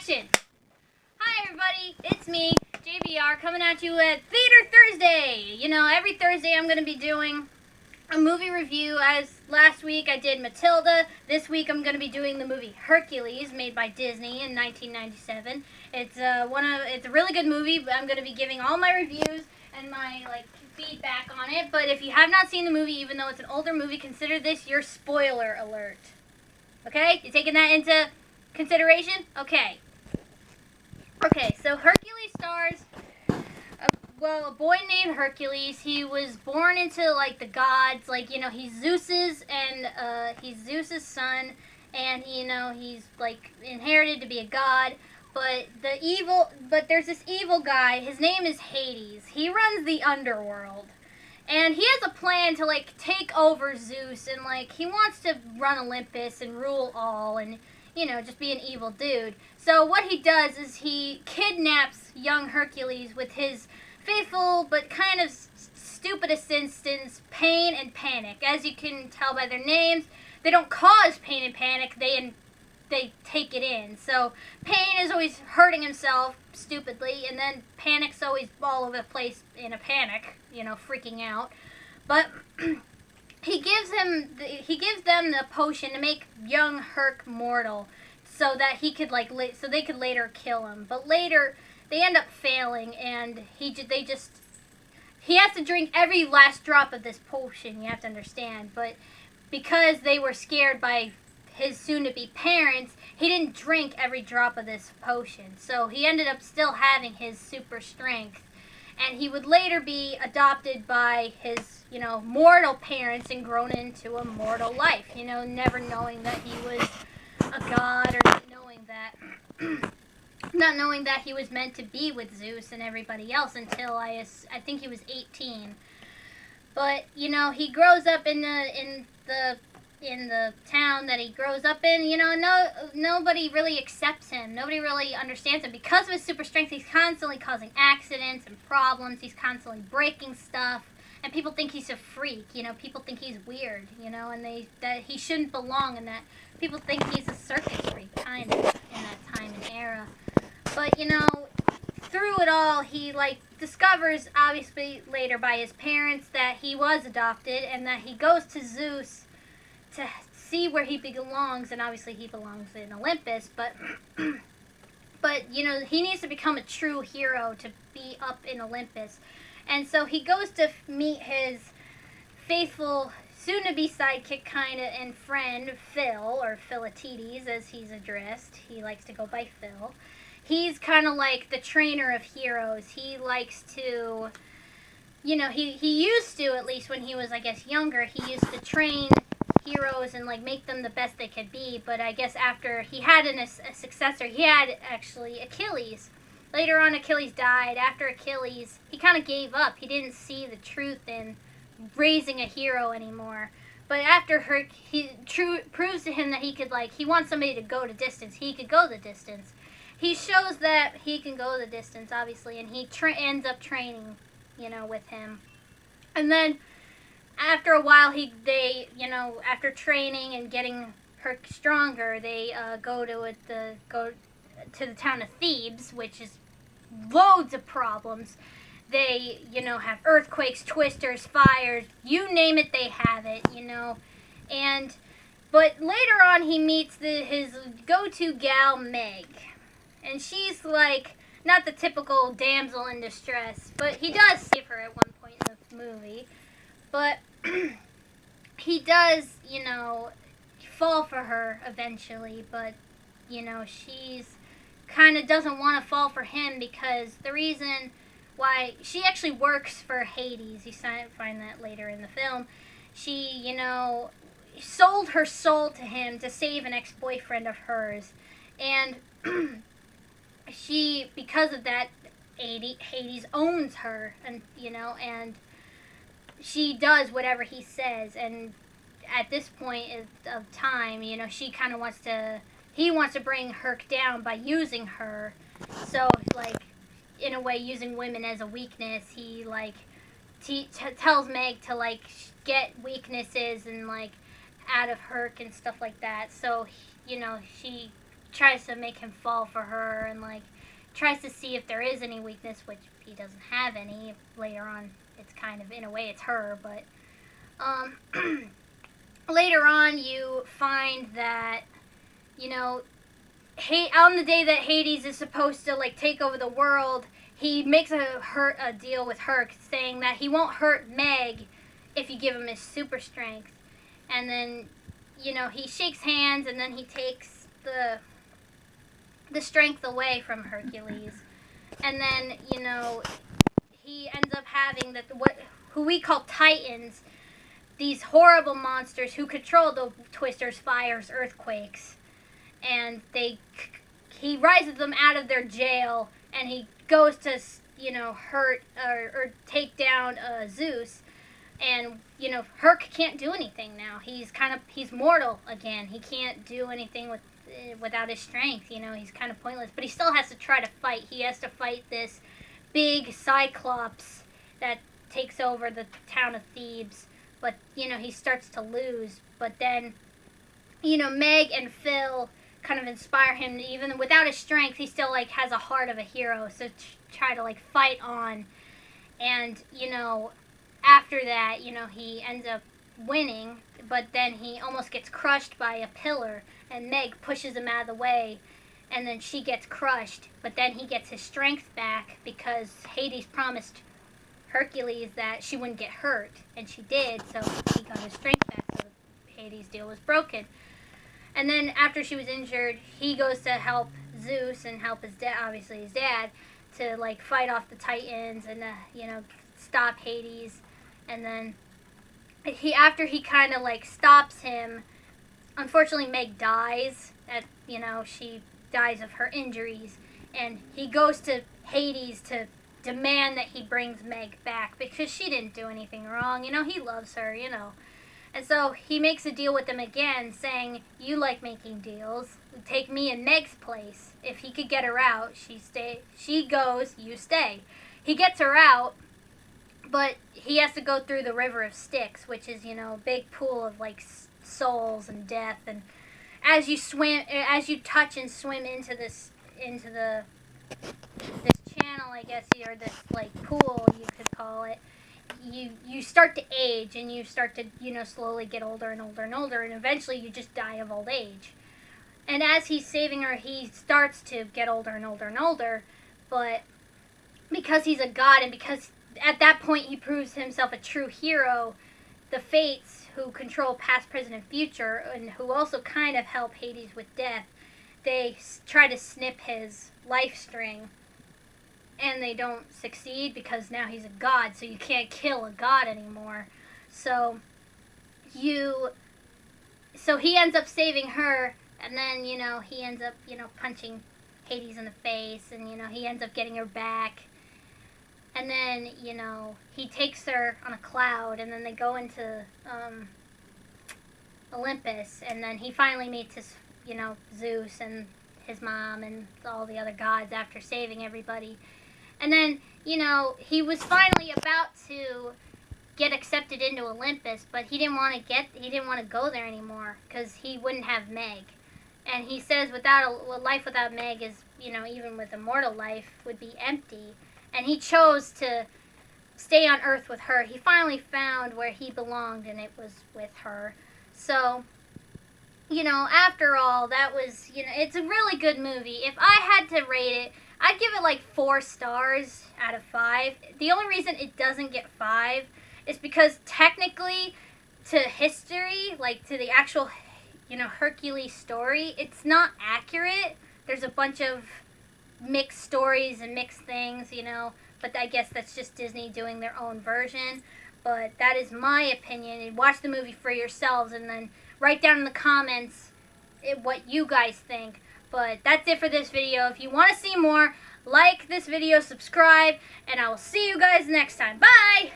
action! Hi everybody, it's me, JBR, coming at you at Theater Thursday. You know, every Thursday I'm going to be doing a movie review. As last week I did Matilda. This week I'm going to be doing the movie Hercules, made by Disney in 1997. It's a really good movie, but I'm going to be giving all my reviews and my feedback on it. But if you have not seen the movie, even though it's an older movie, consider this your spoiler alert. Okay? You taking that into consideration? Okay. Okay, so Hercules stars a boy named Hercules. He was born into the gods, he's Zeus's and he's Zeus's son, and he's inherited to be a god. But there's this evil guy. His name is Hades. He runs the underworld. And he has a plan to take over Zeus, and he wants to run Olympus and rule all, and just be an evil dude. So what he does is he kidnaps young Hercules with his faithful but kind of stupid assistants, Pain and Panic. As you can tell by their names, they don't cause pain and panic, they take it in. So Pain is always hurting himself stupidly, and then Panic's always all over the place in a panic, freaking out. But he gives them the potion to make young Herc mortal, so that he could so they could later kill him. But later they end up failing, and he has to drink every last drop of this potion. You have to understand, but because they were scared by his soon-to-be parents, he didn't drink every drop of this potion. So he ended up still having his super strength, and he would later be adopted by his mortal parents and grown into a mortal life, never knowing that he was a god, or not knowing that he was meant to be with Zeus and everybody else until I think he was 18. But he grows up in the town that he grows up in. Nobody really accepts him. Nobody really understands him because of his super strength. He's constantly causing accidents and problems. He's constantly breaking stuff. And people think he's a freak, people think he's weird, and that he shouldn't belong, and that people think he's a circus freak, kind of, in that time and era. But, through it all, he, discovers, obviously, later by his parents, that he was adopted, and that he goes to Zeus to see where he belongs, and obviously he belongs in Olympus, but, he needs to become a true hero to be up in Olympus. And so he goes to meet his faithful, soon-to-be sidekick kind of, and friend, Phil, or Philatides, as he's addressed. He likes to go by Phil. He's kind of like the trainer of heroes. He likes to, he used to, at least when he was, I guess, younger, he used to train heroes and, make them the best they could be. But I guess after he had a successor, he had, actually, Achilles. Later on, Achilles died. After Achilles, he kind of gave up. He didn't see the truth in raising a hero anymore. But after Herc, proves to him that he could, he wants somebody to go the distance. He could go the distance. He shows that he can go the distance, obviously, and he ends up training, with him. And then, after a while, after training and getting Herc stronger, they go to the town of Thebes, which is loads of problems. They, have earthquakes, twisters, fires, you name it, they have it, but later on he meets his go-to gal, Meg, and she's not the typical damsel in distress, but he does save her at one point in the movie, but he does, fall for her eventually, but, she's kind of doesn't want to fall for him, because the reason why she actually works for Hades, you find that later in the film, she, sold her soul to him to save an ex-boyfriend of hers, and because of that, Hades owns her, and, and she does whatever he says, and at this point of time, she kind of he wants to bring Herc down by using her. So, in a way, using women as a weakness, he, tells Meg to, get weaknesses and, out of Herc and stuff like that. So, she tries to make him fall for her, and like tries to see if there is any weakness, which he doesn't have any. Later on, it's kind of, in a way, it's her, but later on you find that, you know, on the day that Hades is supposed to like take over the world, he makes a deal with Herc, saying that he won't hurt Meg if you give him his super strength. And then, you know, he shakes hands, and then he takes the strength away from Hercules. And then, you know, he ends up having who we call Titans, these horrible monsters who control the Twisters, fires, earthquakes. And he rises them out of their jail, and he goes to, you know, hurt or take down Zeus. And, you know, Herc can't do anything now. He's mortal again. He can't do anything without his strength. You know, he's kind of pointless. But he still has to try to fight. He has to fight this big Cyclops that takes over the town of Thebes. But, you know, he starts to lose. But then, you know, Meg and Phil kind of inspire him. Even without his strength, he still, like, has a heart of a hero. So try to, like, fight on. And, you know, after that, you know, he ends up winning, but then he almost gets crushed by a pillar, and Meg pushes him out of the way, and then she gets crushed, but then he gets his strength back because Hades promised Hercules that she wouldn't get hurt, and she did, so he got his strength back, so the Hades deal was broken. And then after she was injured, he goes to help Zeus and help his dad, obviously his dad, to like fight off the Titans and you know, stop Hades. And then after he kind of like stops him, unfortunately Meg dies. You know, she dies of her injuries, and he goes to Hades to demand that he brings Meg back because she didn't do anything wrong. You know, he loves her, you know. And so he makes a deal with him again, saying, you like making deals. Take me in Meg's place. If he could get her out, she goes, you stay. He gets her out, but he has to go through the River of Styx, which is, you know, a big pool of, like, souls and death. And as you touch and swim into this channel, I guess, or this, like, pool, you could call it, you start to age, and you start to, you know, slowly get older and older and older, and eventually you just die of old age. And as he's saving her, he starts to get older and older and older, but because he's a god, and because at that point he proves himself a true hero, the Fates, who control past, present, and future, and who also kind of help Hades with death, they try to snip his life string. And they don't succeed because now he's a god, so you can't kill a god anymore. So he ends up saving her, and then, you know, he ends up, you know, punching Hades in the face, and, you know, he ends up getting her back. And then, you know, he takes her on a cloud, and then they go into Olympus, and then he finally meets his, you know, Zeus and his mom and all the other gods after saving everybody. And then, you know, he was finally about to get accepted into Olympus, but he didn't want to go there anymore because he wouldn't have Meg. And he says life without Meg is, you know, even with immortal life, would be empty. And he chose to stay on Earth with her. He finally found where he belonged, and it was with her. So, you know, after all, that was, you know, it's a really good movie. If I had to rate it, I'd give it like 4 stars out of 5. The only reason it doesn't get 5 is because technically, to history, like to the actual, you know, Hercules story, it's not accurate. There's a bunch of mixed stories and mixed things, you know, but I guess that's just Disney doing their own version. But that is my opinion. And watch the movie for yourselves, and then write down in the comments what you guys think. But that's it for this video. If you want to see more, like this video, subscribe, and I will see you guys next time. Bye!